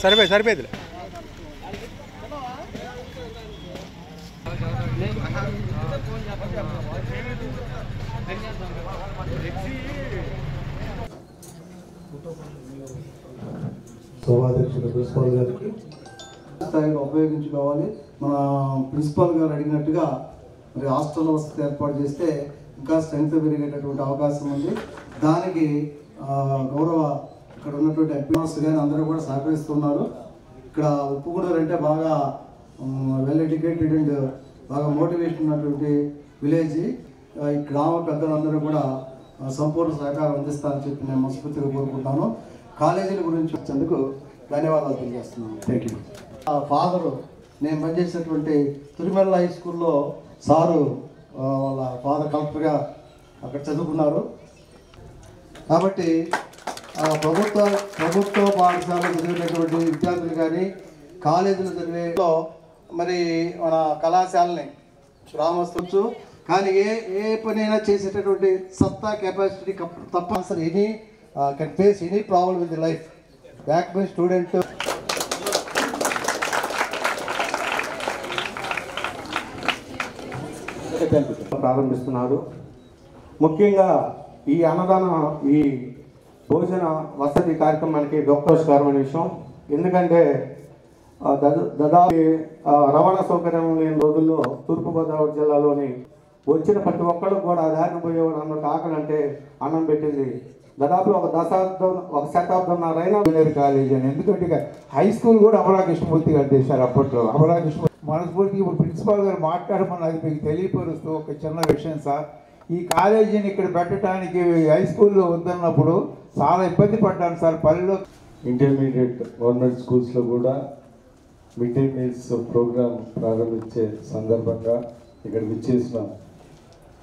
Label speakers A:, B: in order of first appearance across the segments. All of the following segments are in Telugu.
A: సరిపోయింది.
B: సభాధ్యక్షుడు ప్రిన్సిపాల్ గారికి స్థాయిలో ఉపయోగించుకోవాలి. మన ప్రిన్సిపాల్ గారు అడిగినట్టుగా మరి హాస్టల్ వసతి ఏర్పాటు చేస్తే ఇంకా స్ట్రెంగ్త్ పెరిగేటటువంటి అవకాశం ఉంది. దానికి గౌరవ ఇక్కడ ఉన్నటువంటి ఎంపీస్ కానీ అందరూ కూడా సహకరిస్తున్నారు. ఇక్కడ ఉప్పుగూడూరు అంటే బాగా వెల్ ఎడ్యుకేటెడ్ అండ్ బాగా మోటివేషన్ ఉన్నటువంటి విలేజ్. ఈ గ్రామ పెద్దలందరూ కూడా సంపూర్ణ సహకారం అందిస్తారని చెప్పి నేను మనస్ఫూర్తిగా కోరుకుంటున్నాను. కాలేజీల గురించి వచ్చేందుకు ధన్యవాదాలు తెలియజేస్తున్నాను. Thank you. ఫాదరు నేను పనిచేసినటువంటి తిరుమల హై స్కూల్లో సారు వాళ్ళ ఫాదర్ కలెక్టర్గా అక్కడ చదువుకున్నారు. కాబట్టి ప్రభుత్వ పాఠశాలలో చదివినటువంటి విద్యార్థులు కానీ కాలేజీలు చదివేలో మరి మన కళాశాలని రామొచ్చు. కానీ ఏ పనైనా చేసేటటువంటి సత్తా కెపాసిటీ తప్పనిసరి any can face any problem in the life. Back by student
C: ప్రారంభిస్తున్నారు. ముఖ్యంగా ఈ అన్నదాన ఈ భోజన వసతి కార్యక్రమానికి గొప్పస్కారమైన విషయం. ఎందుకంటే దాదాపు రవాణా సౌకర్యం లేని రోజుల్లో తూర్పుగోదావరి జిల్లాలోని వచ్చిన ప్రతి ఒక్కళ్ళు కూడా దారిన పోయేవాడు అందరికి ఆకలి అంటే అన్నం పెట్టింది. దాదాపు ఒక శతాబ్దంన్నరైనా
D: ఇంజనీరింగ్ కాలేజ్ అని. ఎందుకంటే హై స్కూల్ కూడా అమలా కృష్ణమూర్తి గారు చేశారు అప్పట్లో. అమలా కృష్ణమూర్తి మనస్ఫూర్తిగా ఇప్పుడు ప్రిన్సిపాల్ గారు మాట్లాడమని అది మీకు తెలియపరుస్తూ ఒక చిన్న విషయం సార్. ఈ కాలేజీని ఇక్కడ పెట్టడానికి హై స్కూల్లో వద్దన్నప్పుడు చాలా ఇబ్బంది పడ్డాను సార్. పల్లెలో
E: ఇంటర్మీడియట్ గవర్నమెంట్ స్కూల్స్లో కూడా మిడ్ డే మీల్స్ ప్రోగ్రామ్ ప్రారంభించే సందర్భంగా ఇక్కడ విచ్చేసిన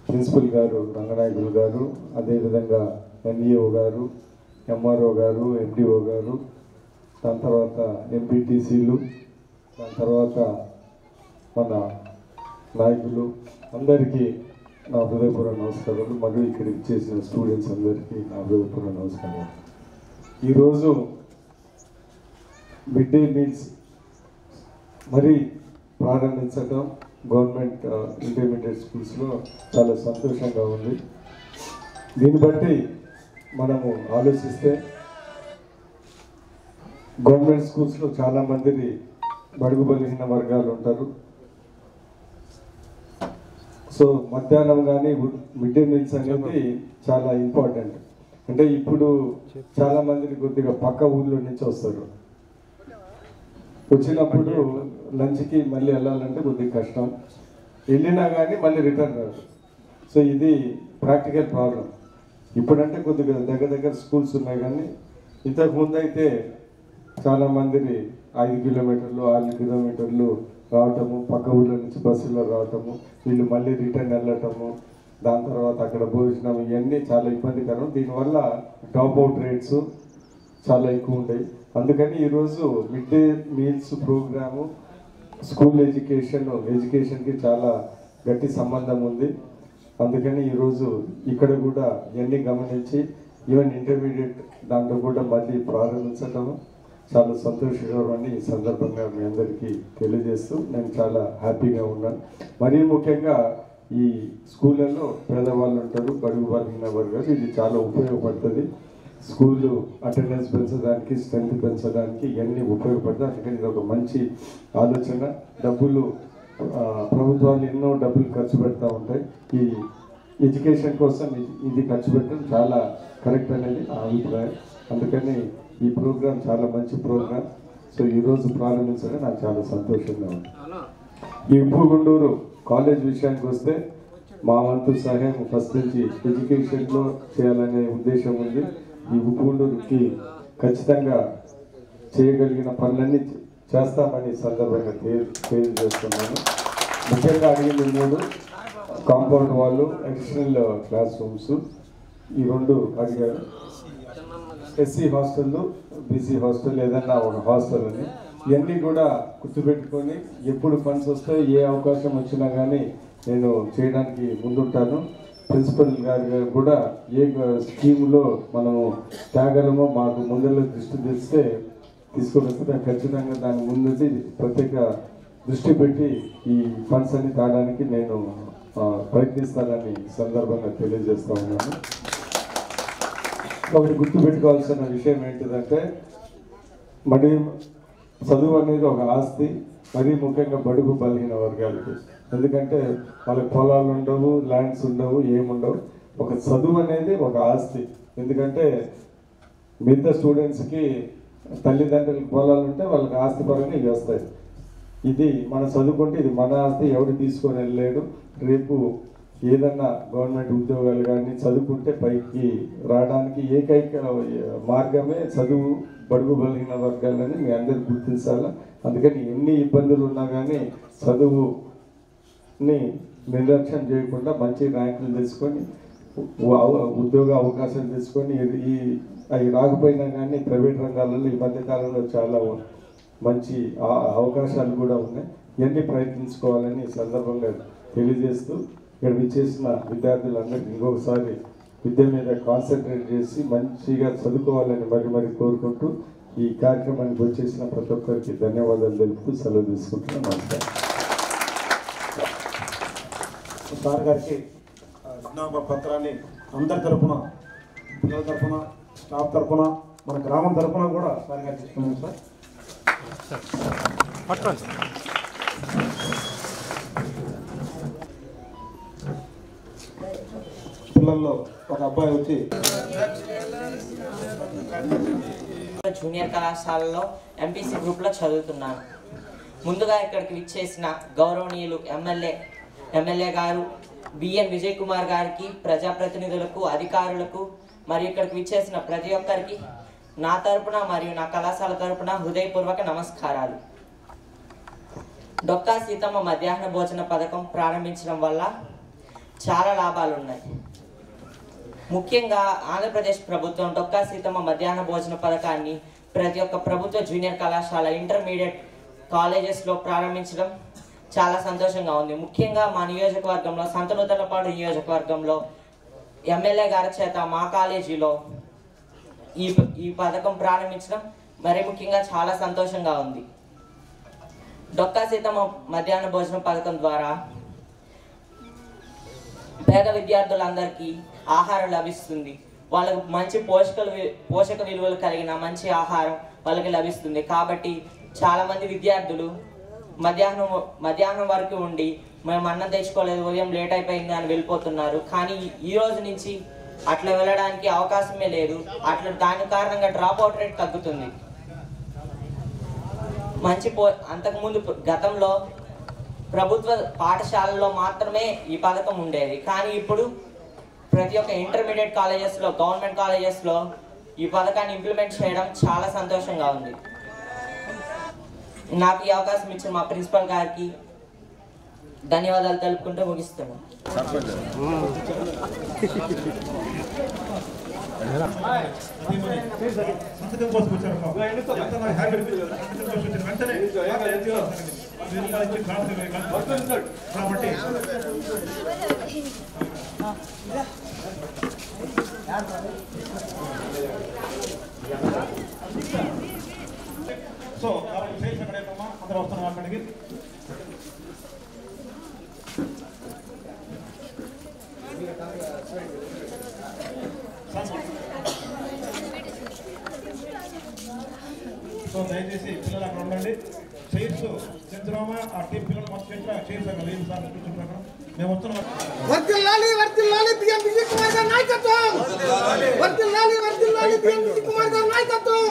E: ప్రిన్సిపల్ గారు రంగనాయకులు గారు, అదేవిధంగా ఎన్ఈఓ గారు, ఎంఆర్ఓ గారు, ఎండిఓ గారు, దాని తర్వాత ఎంపీటీసీలు, దాని తర్వాత మన నాయకులు అందరికీ నా హృదయపూర్వక నమస్కారాలు. మరియు ఇక్కడ ఇచ్చేసిన స్టూడెంట్స్ అందరికీ నా హృదయపూర్వక నమస్కారాలు. ఈరోజు మిడ్ డే మీల్స్ మరీ ప్రారంభించడం గవర్నమెంట్ ఇంటర్మీడియట్ స్కూల్స్లో చాలా సంతోషంగా ఉంది. దీన్ని బట్టి మనము ఆలోచిస్తే గవర్నమెంట్ స్కూల్స్లో చాలామంది బడుగు బలహీన వర్గాలు ఉంటారు. సో మధ్యాహ్నం కానీ మిడ్ డే మీల్స్ అనేది చాలా ఇంపార్టెంట్. అంటే ఇప్పుడు చాలామంది కొద్దిగా పక్క ఊళ్ళో నుంచి వస్తారు. వచ్చినప్పుడు లంచ్కి మళ్ళీ వెళ్ళాలంటే కొద్దిగా కష్టం, వెళ్ళినా కానీ మళ్ళీ రిటర్న్ రాదు. సో ఇది ప్రాక్టికల్ ప్రాబ్లం. ఇప్పుడంటే కొద్దిగా దగ్గర స్కూల్స్ ఉన్నాయి, కానీ ఇంతకుముందు అయితే చాలామంది 5 కిలోమీటర్లు 6 కిలోమీటర్లు రావటము, పక్క ఊళ్ళో నుంచి బస్సులో రావటము, వీళ్ళు మళ్ళీ రిటర్న్ వెళ్ళటము, దాని తర్వాత అక్కడ భోజనం, ఇవన్నీ చాలా ఇబ్బందికరం. దీనివల్ల డ్రాప్ అవుట్ రేట్స్ చాలా ఎక్కువ ఉంటాయి. అందుకని ఈరోజు mid day meals programme school ఎడ్యుకేషన్కి చాలా గట్టి సంబంధం ఉంది. అందుకని ఈరోజు ఇక్కడ కూడా ఇవన్నీ గమనించి ఈవెన్ ఇంటర్మీడియట్ దాంట్లో కూడా మళ్ళీ ప్రారంభించటము చాలా సంతోషకరమని ఈ సందర్భంగా మీ అందరికీ తెలియజేస్తూ నేను చాలా హ్యాపీగా ఉన్నాను. మరీ ముఖ్యంగా ఈ స్కూళ్ళల్లో పేదవాళ్ళు ఉంటారు, బడుగు బలహీన వర్గాలు, ఇది చాలా ఉపయోగపడుతుంది. స్కూలు అటెండెన్స్ పెంచడానికి, స్ట్రెంత్ పెంచడానికి ఇవన్నీ ఉపయోగపడుతుంది. అందుకని ఇది ఒక మంచి ఆలోచన. డబ్బులు ప్రభుత్వాలు ఎన్నో డబ్బులు ఖర్చు పెడతా ఉంటాయి. ఈ ఎడ్యుకేషన్ కోసం ఇది ఖర్చు పెట్టడం చాలా కరెక్ట్ అనేది నా అభిప్రాయం. అందుకని ఈ ప్రోగ్రాం చాలా మంచి ప్రోగ్రాం. సో ఈరోజు ప్రారంభించడం నాకు చాలా సంతోషంగా ఉంది. ఈ ఉప్పుగుండూరు కాలేజ్ విషయానికి వస్తే మా వంతు సహాయం ఫస్ట్ నుంచి ఎడ్యుకేషన్లో చేయాలనే ఉద్దేశం ఉంది. ఈ ఉప్పుగుండూరుకి ఖచ్చితంగా చేయగలిగిన పనులన్నీ చేస్తామని సందర్భంగా తెలియజేస్తున్నాను. ముఖ్యంగా అడిగింది 3 కాంపౌండ్ వాళ్ళు, అడిషనల్ క్లాస్ రూమ్స్, ఈ 2 అడిగారు. ఎస్సీ హాస్టళ్ళు, బీసీ హాస్టల్, ఏదన్నా ఒక హాస్టల్ అని ఇవన్నీ కూడా గుర్తుపెట్టుకొని ఎప్పుడు ఫండ్స్ వస్తాయి, ఏ అవకాశం వచ్చినా కానీ నేను చేయడానికి ముందుంటాను. ప్రిన్సిపల్ గారు కూడా ఏ స్కీమ్లో మనము తేగలమో మాకు ముందర దృష్టి తెస్తే తీసుకొని వస్తే దాన్ని ఖచ్చితంగా దాని ముందు ప్రత్యేక దృష్టి పెట్టి ఈ ఫండ్స్ అన్ని తాగడానికి నేను ప్రయత్నిస్తానని సందర్భంగా తెలియజేస్తా ఉన్నాను. ఒకటి గుర్తుపెట్టుకోవాల్సిన విషయం ఏంటిదంటే మరి చదువు అనేది ఒక ఆస్తి, మరీ ముఖ్యంగా బడుగు బలహీన వర్గాలకి. ఎందుకంటే వాళ్ళకి పొలాలు ఉండవు, ల్యాండ్స్ ఉండవు, ఏముండవు. ఒక చదువు అనేది ఒక ఆస్తి. ఎందుకంటే మిగతా స్టూడెంట్స్కి తల్లిదండ్రులకి పొలాలు ఉంటే వాళ్ళకి ఆస్తి పరంగా ఇవి వస్తాయి. ఇది మనం చదువుకుంటే ఇది మన ఆస్తి, ఎవడు తీసుకొని వెళ్ళలేడు. రేపు ఏదన్నా గవర్నమెంట్ ఉద్యోగాలు కానీ చదువుకుంటే పైకి రావడానికి ఏకైక మార్గమే చదువు, బడుగు బలహీన వర్గాలని మీ అందరూ గుర్తించాలా. అందుకని ఎన్ని ఇబ్బందులు ఉన్నా కానీ చదువుని నిర్లక్ష్యం చేయకుండా మంచి ర్యాంకులు తెచ్చుకొని ఉద్యోగ అవకాశాలు తెచ్చుకొని అవి రాకపోయినా కానీ ప్రైవేట్ రంగాలలో ఈ మధ్యకాలంలో చాలా మంచి అవకాశాలు కూడా ఉన్నాయి. ఇవన్నీ ప్రయత్నించుకోవాలని ఈ సందర్భంగా తెలియజేస్తూ ఇక్కడ విచ్చేసిన విద్యార్థులందరికీ ఇంకొకసారి విద్య మీద కాన్సన్ట్రేట్ చేసి మంచిగా చదువుకోవాలని మరి కోరుకుంటూ ఈ కార్యక్రమానికి వచ్చేసిన ప్రతి ఒక్కరికి ధన్యవాదాలు తెలుపుతూ సెలవు తీసుకుంటున్నాను. నమస్కారం.
A: సార్ గారికి విజ్ఞాపన పత్రాన్ని అందరి తరఫున, పిల్లల తరఫున, స్టాఫ్ తరఫున, మన గ్రామం తరఫున కూడా సార్ గారికి ఇస్తున్నాం సార్. పిల్లల్లో ఒక అబ్బాయి వచ్చి
F: జూనియర్ కళాశాలలో ఎంపీసీ గ్రూప్లో చదువుతున్నాను. ముందుగా ఇక్కడికి విచ్చేసిన గౌరవనీయులు ఎమ్మెల్యే గారు బిఎన్ విజయ్ కుమార్ గారికి, ప్రజాప్రతినిధులకు, అధికారులకు మరియు ఇక్కడికి విచ్చేసిన ప్రతి ఒక్కరికి నా తరపున మరియు నా కళాశాల తరపున హృదయపూర్వక నమస్కారాలు. డొక్కా సీతమ్మ మధ్యాహ్న భోజన పథకం ప్రారంభించడం వల్ల చాలా లాభాలు ఉన్నాయి. ముఖ్యంగా ఆంధ్రప్రదేశ్ ప్రభుత్వం డొక్కా సీతమ్మ మధ్యాహ్న భోజన పథకాన్ని ప్రతి ఒక్క ప్రభుత్వ జూనియర్ కళాశాల, ఇంటర్మీడియట్ కాలేజెస్లో ప్రారంభించడం చాలా సంతోషంగా ఉంది. ముఖ్యంగా మా నియోజకవర్గంలో, సంతనూతలపాడు నియోజకవర్గంలో ఎమ్మెల్యే గారి చేత మా కాలేజీలో ఈ పథకం ప్రారంభించడం మరీ ముఖ్యంగా చాలా సంతోషంగా ఉంది. డొక్కా సీతమ్మ మధ్యాహ్న భోజన పథకం ద్వారా పేద విద్యార్థులందరికీ ఆహారం లభిస్తుంది. వాళ్ళకు మంచి పోషక విలువలు కలిగిన మంచి ఆహారం వాళ్ళకి లభిస్తుంది. కాబట్టి చాలామంది విద్యార్థులు మధ్యాహ్నం వరకు ఉండి మేము అన్నం తెచ్చుకోలేదు, ఉదయం లేట్ అయిపోయింది అని వెళ్ళిపోతున్నారు. కానీ ఈ రోజు నుంచి అట్లా వెళ్ళడానికి అవకాశమే లేదు. దాని కారణంగా డ్రాప్ అవుట్ రేట్ తగ్గుతుంది. అంతకుముందు గతంలో ప్రభుత్వ పాఠశాలల్లో మాత్రమే ఈ పథకం ఉండేది. కానీ ఇప్పుడు ప్రతి ఒక్క ఇంటర్మీడియట్ కాలేజెస్లో, గవర్నమెంట్ కాలేజెస్లో ఈ పథకాన్ని ఇంప్లిమెంట్ చేయడం చాలా సంతోషంగా ఉంది. నాకు ఈ అవకాశం ఇచ్చిన మా ప్రిన్సిపల్ గారికి ధన్యవాదాలు తెలుపుకుంటూ ముగిస్తున్నాను.
A: సో సేల్స్ ఎక్కడైనా అందరూ వస్తున్నాం అక్కడికి. సో దయచేసి పిల్లలు అక్కడ ఉండండి. చైర్స్ చంద్రరామ ఆ టీం పిల్లలు మొత్తం చైర్స్ అక్కడ లేదు సార్, కూర్చుంటున్నాం. మేము వస్తున్నాం.
G: వర్ధిల్లాలి బిఎం విజయ్ కుమార్ గారి నాయకత్వం. వర్ధిల్లాలి బిఎం విజయ్ కుమార్ గారి నాయకత్వం.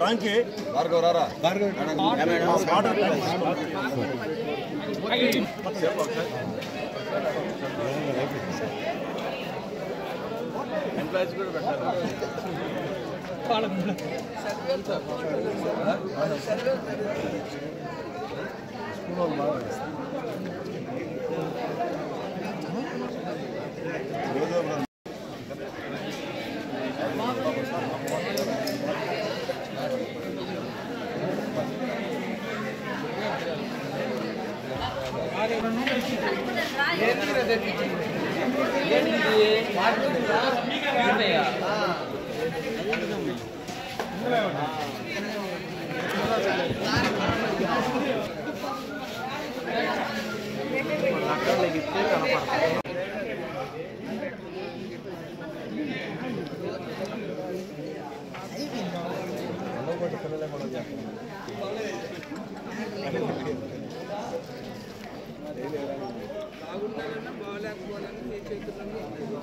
A: రాంకి భార్గవ్ రారా ఎంప్లాయీస్ కూడా పెట్టారు.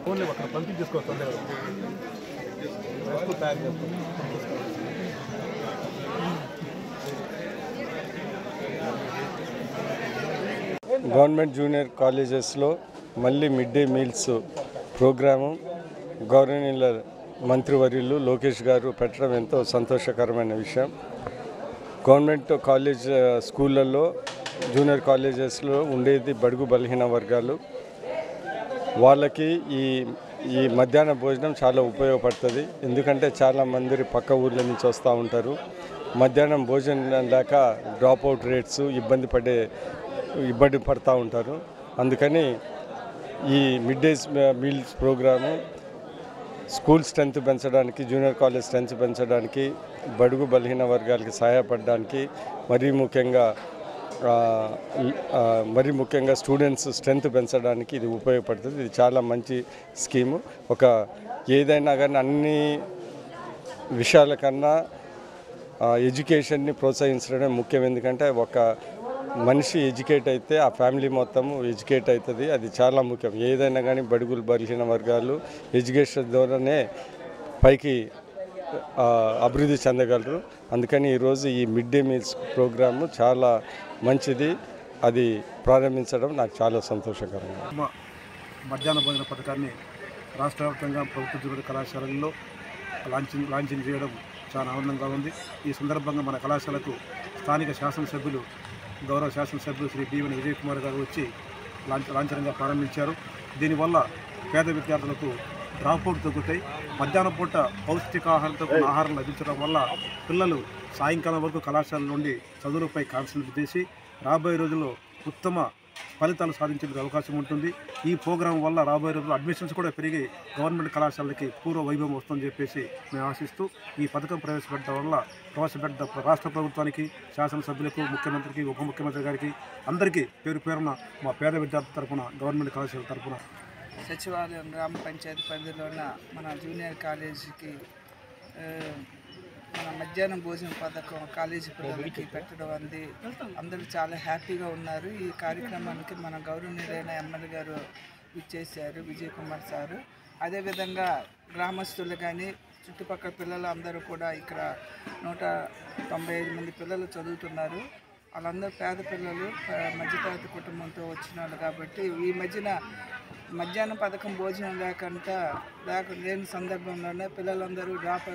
A: ఫోన్లే అక్కడ పంపించేసుకోవచ్చు తయారు చేస్తాం.
E: గవర్నమెంట్ జూనియర్ కాలేజెస్లో మళ్ళీ mid day meals programme government మంత్రివర్యులు లోకేష్ గారు పెట్టడం ఎంతో సంతోషకరమైన విషయం. గవర్నమెంట్ కాలేజ్ స్కూళ్ళల్లో జూనియర్ కాలేజెస్లో ఉండేది బడుగు బలహీన వర్గాలు. వాళ్ళకి ఈ మధ్యాహ్న భోజనం చాలా ఉపయోగపడుతుంది. ఎందుకంటే చాలామంది పక్క ఊర్ల నుంచి వస్తూ ఉంటారు. మధ్యాహ్నం భోజనం లేక డ్రాప్ అవుట్ రేట్స్ ఇబ్బంది పడుతూ ఉంటారు. అందుకని ఈ mid day meals programme school strength పెంచడానికి, జూనియర్ కాలేజ్ స్ట్రెంత్ పెంచడానికి, బడుగు బలహీన వర్గాలకి సహాయపడడానికి, మరీ ముఖ్యంగా స్టూడెంట్స్ స్ట్రెంత్ పెంచడానికి ఇది ఉపయోగపడుతుంది. ఇది చాలా మంచి స్కీము. ఏదైనా కానీ అన్ని విషయాల కన్నా ఎడ్యుకేషన్ని ప్రోత్సహించడమే ముఖ్యం. ఎందుకంటే ఒక మనిషి ఎడ్యుకేట్ అయితే ఆ ఫ్యామిలీ మొత్తము ఎడ్యుకేట్ అవుతుంది. అది చాలా ముఖ్యం. ఏదైనా కానీ బడుగులు బలహీన వర్గాలు ఎడ్యుకేషన్ ద్వారానే పైకి అభివృద్ధి చెందగలరు. అందుకని ఈరోజు ఈ మిడ్ డే మీల్స్ ప్రోగ్రాము చాలా మంచిది. అది ప్రారంభించడం నాకు చాలా సంతోషకరంగా.
A: మధ్యాహ్న భోజన పథకాన్ని రాష్ట్ర వ్యాప్తంగా ప్రభుత్వ జూనియర్ కళాశాలల్లో లాంచింగ్ చేయడం చాలా ఆనందంగా ఉంది. ఈ సందర్భంగా మన కళాశాలకు స్థానిక శాసనసభ్యులు గౌరవ శాసనసభ్యులు శ్రీ డివన్ విజయ్ కుమార్ గారు వచ్చి లాంఛనంగా ప్రారంభించారు. దీనివల్ల పేద విద్యార్థులకు డ్రాప్అవుట్ తగ్గుతాయి. మధ్యాహ్నం పూట పౌష్టికాహారంతో ఆహారం లభించడం వల్ల పిల్లలు సాయంకాలం వరకు కళాశాల నుండి చదువులపై కాన్సన్ట్రేట్ చేసి రాబోయే రోజుల్లో ఉత్తమ ఫలితాలు సాధించేందుకు అవకాశం ఉంటుంది. ఈ ప్రోగ్రాం వల్ల రాబోయే రోజుల్లో అడ్మిషన్స్ కూడా పెరిగి గవర్నమెంట్ కళాశాలకి పూర్వ వైభవం వస్తుందని చెప్పేసి మేము ఆశిస్తూ ఈ పథకం ప్రవేశపెట్టడం రాష్ట్ర ప్రభుత్వానికి, శాసనసభ్యులకు, ముఖ్యమంత్రికి, ఉప ముఖ్యమంత్రి గారికి అందరికీ పేరు పేరున మా పేద విద్యార్థుల తరఫున, గవర్నమెంట్ కళాశాల తరఫున
H: సచివాలయం గ్రామ పంచాయతీ పరిధిలో ఉన్న మన జూనియర్ కాలేజీకి మన మధ్యాహ్నం భోజన పథకం కాలేజీ పిల్లలకి పెట్టడం అంది అందరూ చాలా హ్యాపీగా ఉన్నారు. ఈ కార్యక్రమానికి మన గౌరవనీయులైన ఎమ్మెల్యే గారు ఇచ్చేసారు విజయ్ కుమార్ సారు. అదేవిధంగా గ్రామస్తులు కానీ చుట్టుపక్కల పిల్లలు అందరూ కూడా ఇక్కడ 195 మంది పిల్లలు చదువుతున్నారు. వాళ్ళందరూ పేద పిల్లలు, మధ్యతరగతి కుటుంబంతో వచ్చిన వాళ్ళు కాబట్టి ఈ మధ్యన మధ్యాహ్నం పథకం భోజనం లేని సందర్భంలోనే పిల్లలందరూ డ్రాప్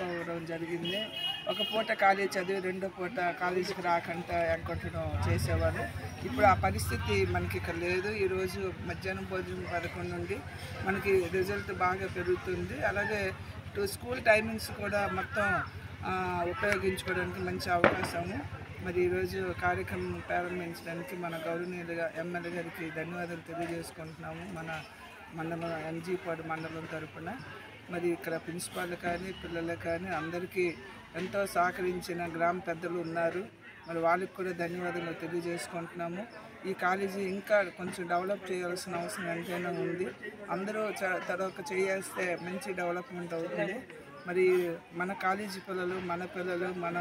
H: అవ్వడం జరిగింది. ఒక పూట కాలేజీ చదివి రెండో పూట కాలేజీకి రాకుండా ఎగ్గొట్టడం చేసేవారు. ఇప్పుడు ఆ పరిస్థితి మనకి ఇక్కడ లేదు. ఈరోజు మధ్యాహ్నం భోజనం పథకం నుండి మనకి రిజల్ట్ బాగా పెరుగుతుంది. అలాగే స్కూల్ టైమింగ్స్ కూడా మొత్తం ఉపయోగించుకోవడానికి మంచి అవకాశము. మరి ఈరోజు కార్యక్రమం ప్రారంభించడానికి మన గౌరవనీయులుగా ఎమ్మెల్యే గారికి ధన్యవాదాలు తెలియజేసుకుంటున్నాము. మన మండలం ఎంజీపాడు మండలం తరఫున మరి ఇక్కడ ప్రిన్సిపాల్ కానీ పిల్లలు కానీ అందరికీ ఎంతో సహకరించిన గ్రామ పెద్దలు ఉన్నారు. మరి వాళ్ళకి కూడా ధన్యవాదాలు తెలియజేసుకుంటున్నాము. ఈ కాలేజీ ఇంకా కొంచెం డెవలప్ చేయాల్సిన అవసరం ఎంతైనా ఉంది. అందరూ తరొక చేస్తే మంచి డెవలప్మెంట్ అవుతుంది. మరి మన కాలేజీ పిల్లలు మన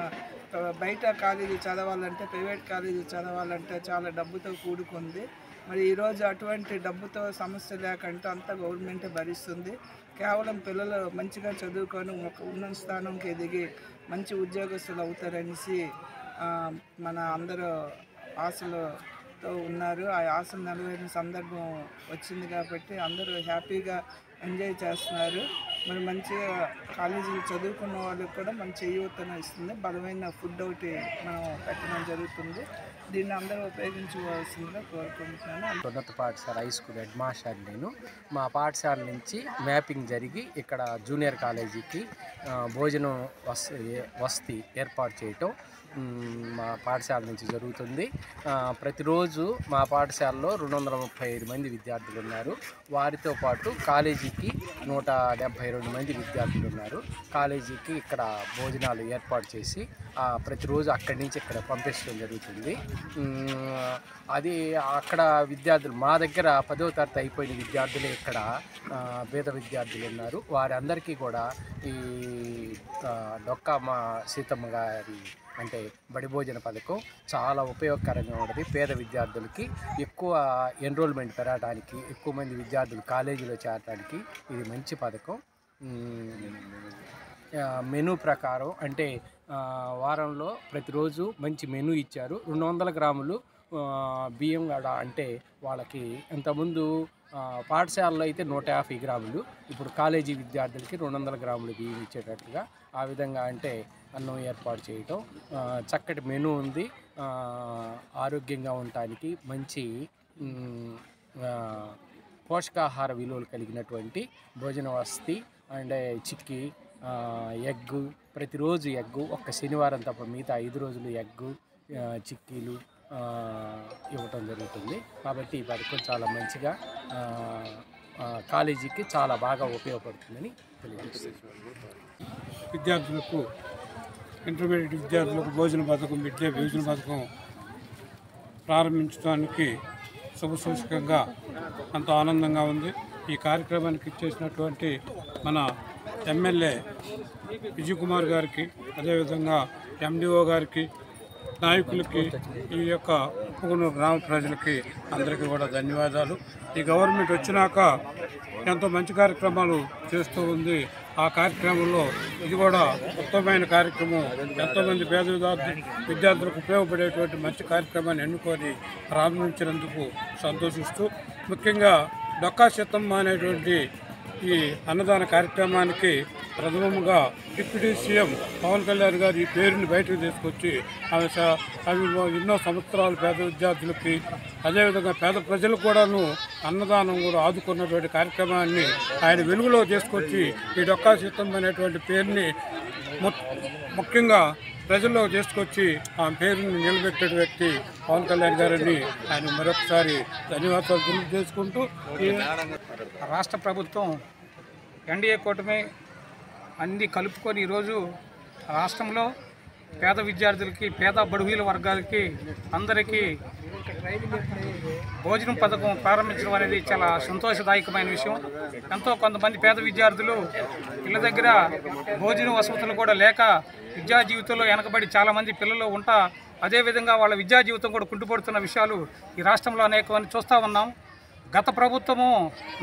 H: బయట కాలేజీ చదవాలంటే, ప్రైవేట్ కాలేజీ చదవాలంటే చాలా డబ్బుతో కూడుకుంది. మరి ఈరోజు అటువంటి డబ్బుతో సమస్య లేకుండా అంతా గవర్నమెంటే భరిస్తుంది. కేవలం పిల్లలు మంచిగా చదువుకొని ఒక ఉన్నత స్థానంకి ఎదిగి మంచి ఉద్యోగస్తులు అవుతారనేసి మన అందరూ ఆశలతో ఉన్నారు. ఆ ఆశలు నెరవేరిన సందర్భం వచ్చింది కాబట్టి అందరూ హ్యాపీగా ఎంజాయ్ చేస్తున్నారు. మరి మంచిగా కాలేజీలు చదువుకున్న వాళ్ళకి కూడా మంచి చేయూతను ఇస్తుంది. బలమైన ఫుడ్ ఒకటి మనం పెట్టడం జరుగుతుంది. దీన్ని అందరూ ఉపయోగించుకోవాల్సిందిగా కోరుకుంటున్నాను.
I: ఉన్నత పాఠశాల హై స్కూల్ హెడ్ మాస్టర్ నేను. మా పాఠశాల నుంచి మ్యాపింగ్ జరిగి ఇక్కడ జూనియర్ కాలేజీకి భోజనం వసతి ఏర్పాటు చేయటం మా పాఠశాల నుంచి జరుగుతుంది. ప్రతిరోజు మా పాఠశాలలో 235 మంది విద్యార్థులు ఉన్నారు. వారితో పాటు కాలేజీకి 172 మంది విద్యార్థులు ఉన్నారు. కాలేజీకి ఇక్కడ భోజనాలు ఏర్పాటు చేసి ప్రతిరోజు అక్కడి నుంచి ఇక్కడ పంపించడం జరుగుతుంది. అది అక్కడ విద్యార్థులు మా దగ్గర 10వ తరగతి అయిపోయిన విద్యార్థులే ఇక్కడ పేద విద్యార్థులు ఉన్నారు. వారందరికీ కూడా ఈ డొక్కా మా సీతమ్మ గారి అంటే బడి భోజన పథకం చాలా ఉపయోగకరంగా ఉంటుంది. పేద విద్యార్థులకి ఎక్కువ ఎన్రోల్మెంట్ పెరగడానికి, ఎక్కువ మంది విద్యార్థులు కాలేజీలో చేరడానికి ఇది మంచి పథకం. మెనూ ప్రకారం అంటే వారంలో ప్రతిరోజు మంచి మెనూ ఇచ్చారు. 200 గ్రాములు బియ్యం కూడా అంటే వాళ్ళకి ఇంతకుముందు పాఠశాలలో అయితే 150 గ్రాములు, ఇప్పుడు కాలేజీ విద్యార్థులకి 200 గ్రాములు బియ్యం ఇచ్చేటట్టుగా ఆ విధంగా అంటే అన్నం ఏర్పాటు చేయటం. చక్కటి మెనూ ఉంది. ఆరోగ్యంగా ఉండటానికి మంచి పోషకాహార విలువలు కలిగినటువంటి భోజన వసతి అండ్ చిక్కీ, ఎగ్గు, ప్రతిరోజు ఎగ్గు, ఒక్క శనివారం తప్ప మిగతా 5 రోజులు ఎగ్గు, చిక్కీలు ఇవ్వటం జరుగుతుంది. కాబట్టి ఈ పథకం చాలా మంచిగా కాలేజీకి చాలా బాగా ఉపయోగపడుతుందని తెలియజేస్తున్నాను.
J: విద్యార్థులకు, ఇంటర్మీడియట్ విద్యార్థులకు భోజన పథకం, భోజన పథకం ప్రారంభించడానికి శుభసూచకంగా ఎంతో ఆనందంగా ఉంది. ఈ కార్యక్రమానికి ఇచ్చేసినటువంటి మన ఎమ్మెల్యే విజయ్ కుమార్ గారికి, అదేవిధంగా ఎండిఓ గారికి, నాయకులకి, ఈ యొక్క ఉప్పుకూరు గ్రామ ప్రజలకి అందరికీ కూడా ధన్యవాదాలు. ఈ గవర్నమెంట్ వచ్చినాక ఎంతో మంచి కార్యక్రమాలు చేస్తూ ఉంది. ఆ కార్యక్రమంలో ఇది కూడా ఉత్తమమైన కార్యక్రమం. ఎంతోమంది పేద విద్యార్థులకు ఉపయోగపడేటువంటి మంచి కార్యక్రమాన్ని ఎన్నుకొని ప్రారంభించినందుకు సంతోషిస్తూ, ముఖ్యంగా డొక్కా సీతమ్మ అనేటువంటి ఈ అన్నదాన కార్యక్రమానికి ప్రథమంగా డిప్యూటీ సీఎం పవన్ కళ్యాణ్ గారు ఈ పేరుని బయటకు తీసుకొచ్చి అవి ఎన్నో సంవత్సరాలు పేద విద్యార్థులకి, అదేవిధంగా పేద ప్రజలకు కూడాను అన్నదానం కూడా ఆదుకున్నటువంటి కార్యక్రమాన్ని ఆయన వెలుగులో తీసుకొచ్చి ఈ డొక్కా సీతమ్మ అనేటువంటి పేరుని ముఖ్యంగా ప్రజల్లో తీసుకొచ్చి ఆ పేరుని నిలబెట్టే వ్యక్తి పవన్ కళ్యాణ్ గారిని ఆయన మరొకసారి ధన్యవాదాలు తెలియజేసుకుంటూ,
K: రాష్ట్ర ప్రభుత్వం ఎన్డీఏ కూటమి అన్నీ కలుపుకొని ఈరోజు రాష్ట్రంలో పేద విద్యార్థులకి, పేద బడుగుల వర్గాలకి అందరికీ భోజనం పథకం ప్రారంభించడం అనేది చాలా సంతోషదాయకమైన విషయం. ఎంతో కొంతమంది పేద విద్యార్థులు ఇళ్ళ దగ్గర భోజన వసతులు కూడా లేక విద్యా జీవితంలో వెనకబడి చాలామంది పిల్లలు ఉంటా, అదేవిధంగా వాళ్ళ విద్యా జీవితం కూడా కుంటుపడుతున్న విషయాలు ఈ రాష్ట్రంలో అనేకమంది చూస్తూ ఉన్నాం. గత ప్రభుత్వము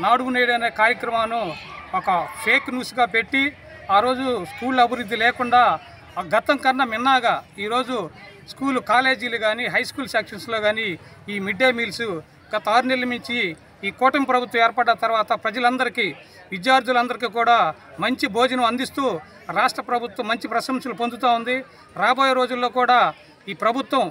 K: నాడు నేడు అనే కార్యక్రమాన్ని ఒక ఫేక్ న్యూస్గా పెట్టి ఆ రోజు స్కూల్ అభివృద్ధి లేకుండా గతం కన్నా మిన్నాగా ఈరోజు స్కూలు కాలేజీలు కానీ హై స్కూల్ సెక్షన్స్లో కానీ ఈ మిడ్ డే మీల్స్ గత 6 నెలల నుంచి ఈ కూటమి ప్రభుత్వం ఏర్పడ్డ తర్వాత ప్రజలందరికీ విద్యార్థులందరికీ కూడా మంచి భోజనం అందిస్తూ రాష్ట్ర ప్రభుత్వం మంచి ప్రశంసలు పొందుతూ ఉంది. రాబోయే రోజుల్లో కూడా ఈ ప్రభుత్వం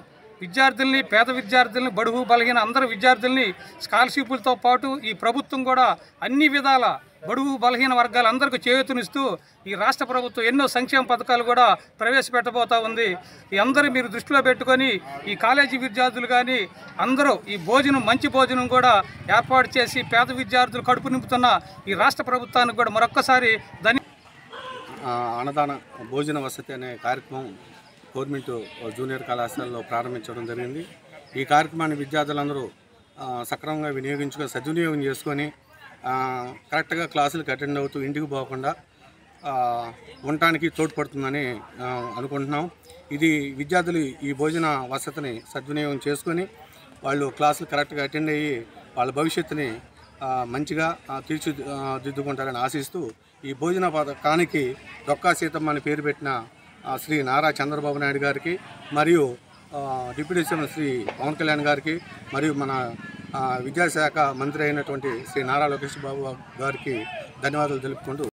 K: విద్యార్థుల్ని, పేద విద్యార్థుల్ని, బడుగు బలహీన అందరు విద్యార్థుల్ని స్కాలర్షిప్లతో పాటు ఈ ప్రభుత్వం కూడా అన్ని విధాల బడుగు బలహీన వర్గాలందరికీ చేయూతనిస్తూ ఈ రాష్ట్ర ప్రభుత్వం ఎన్నో సంక్షేమ పథకాలు కూడా ప్రవేశపెట్టబోతూ ఉంది. ఈ అందరూ మీరు దృష్టిలో పెట్టుకొని ఈ కాలేజీ విద్యార్థులు కానీ అందరూ ఈ భోజనం మంచి భోజనం కూడా ఏర్పాటు చేసి పేద విద్యార్థులు కడుపు నింపుతున్న ఈ రాష్ట్ర ప్రభుత్వానికి కూడా మరొక్కసారి
C: అన్నదాన భోజన వసతి అనే కార్యక్రమం గవర్నమెంట్ జూనియర్ కళాశాలలో ప్రారంభించడం జరిగింది. ఈ కార్యక్రమాన్ని విద్యార్థులందరూ సక్రమంగా సద్వినియోగం చేసుకొని కరెక్ట్గా క్లాసులకు అటెండ్ అవుతూ ఇంటికి పోకుండా ఉండటానికి తోడ్పడుతుందని అనుకుంటున్నాం. ఇది విద్యార్థులు ఈ భోజన వసతిని సద్వినియోగం చేసుకొని వాళ్ళు క్లాసులు కరెక్ట్గా అటెండ్ అయ్యి వాళ్ళ భవిష్యత్తుని మంచిగా తీర్చిదిద్దుకుంటారని ఆశిస్తూ ఈ భోజన పథకానికి డొక్కా సీతమ్మ అని పేరు పెట్టిన శ్రీ నారా చంద్రబాబు నాయుడు గారికి మరియు డిప్యూటీ సీఎం శ్రీ పవన్ కళ్యాణ్ గారికి మరియు మన విద్యాశాఖ మంత్రి అయినటువంటి శ్రీ నారా లోకేష్ బాబు గారికి ధన్యవాదాలు తెలుపుకుంటూ